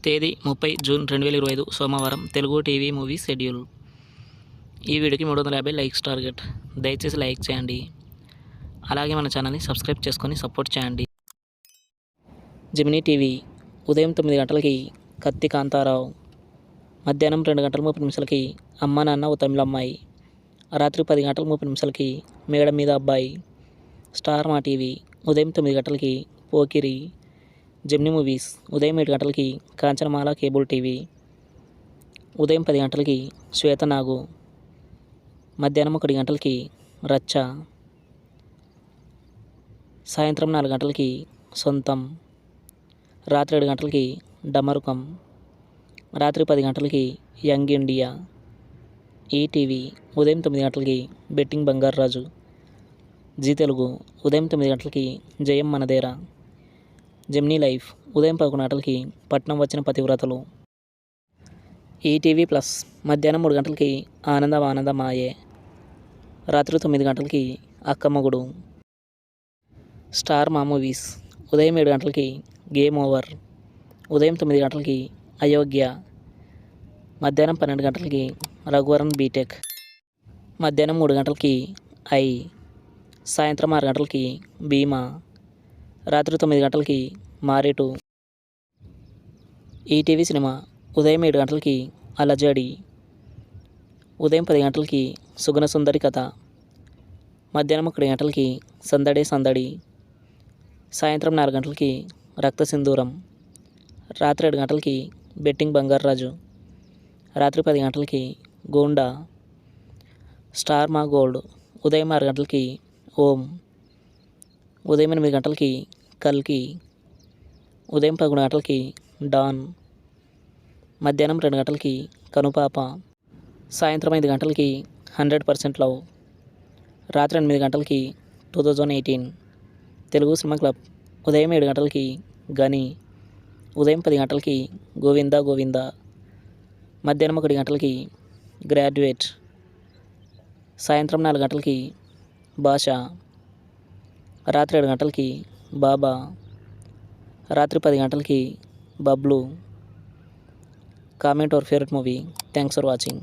తేదీ 30 జూన్ 2025 సోమవారం. Telugu TV movie schedule. ఈ వీడియోకి 350 లైక్స్ టార్గెట్. దయచేసి లైక్ చేయండి. అలాగే మన ఛానల్ని సబ్స్క్రైబ్ చేసుకొని సపోర్ట్ చేయండి. జెమినీ టీవీ ఉదయం 9 గంటలకి కత్తి కాంతారావు, మధ్యాహ్నం 2 గంటల 30 నిమిషాలకి అమ్మ నాన్న ఓ తమిళమ్మాయి, రాత్రి 10 గంటల 30 నిమిషాలకి మేడ మీద అబ్బాయి. స్టార్ మా టీవీ ఉదయం 9 గంటలకి పోకిరి. జెమినీ మూవీస్ ఉదయం 7 గంటలకి కాంచనమాల కేబుల్ టీవీ, ఉదయం 10 గంటలకి శ్వేతనాగు, మధ్యాహ్నం 1 గంటలకి రచ్చ, సాయంత్రం 4 గంటలకి సొంతం, రాత్రి 7 గంటలకి డమరుకం, రాత్రి 10 గంటలకి యంగ్ ఇండియా. ఈటీవీ ఉదయం 9 గంటలకి బెట్టింగ్ బంగారాజు. జీ తెలుగు ఉదయం 9 గంటలకి జయం మనదేరా. జెమినీ లైఫ్ ఉదయం 11 గంటలకి పట్నం వచ్చిన పతివ్రతలు. ఈటీవీ ప్లస్ మధ్యాహ్నం 3 గంటలకి ఆనందం ఆనందమాయే, రాత్రి 9 గంటలకి అక్కమ్మగుడు. స్టార్ మా మూవీస్ ఉదయం 7 గంటలకి గేమ్ ఓవర్, ఉదయం 9 గంటలకి అయోగ్య, మధ్యాహ్నం 12 గంటలకి రఘువరన్ బీటెక్, మధ్యాహ్నం 3 గంటలకి ఐ, సాయంత్రం 6 గంటలకి భీమా, రాత్రి 9 గంటలకి మారేటు. ఈటీవీ సినిమా ఉదయం 7 గంటలకి అలజడి, ఉదయం 10 గంటలకి సుగుణ సుందరి కథ, మధ్యాహ్నం 1 గంటలకి సందడే సందడి, సాయంత్రం 4 గంటలకి రక్త సింధూరం, రాత్రి 7 గంటలకి బెట్టింగ్ బంగారాజు, రాత్రి 10 గంటలకి గోండా. స్టార్ మా గోల్డ్ ఉదయం 6 గంటలకి ఓం, ఉదయం 8 గంటలకి కల్కి, ఉదయం 11 గంటలకి డాన్, మధ్యాహ్నం 2 గంటలకి కనుపాప, సాయంత్రం 5 గంటలకి 100% లవ్, రాత్రి 8 గంటలకి 2018. తెలుగు సినిమా క్లబ్ ఉదయం 7 గంటలకి గని, ఉదయం 10 గంటలకి గోవిందా గోవిందా, మధ్యాహ్నం 1 గంటలకి గ్రాడ్యుయేట్, సాయంత్రం 4 గంటలకి భాష, రాత్రి 7 గంటలకి బాబా, రాత్రి 10 గంటలకి Bablu. Comment your favourite movie. Thanks for watching.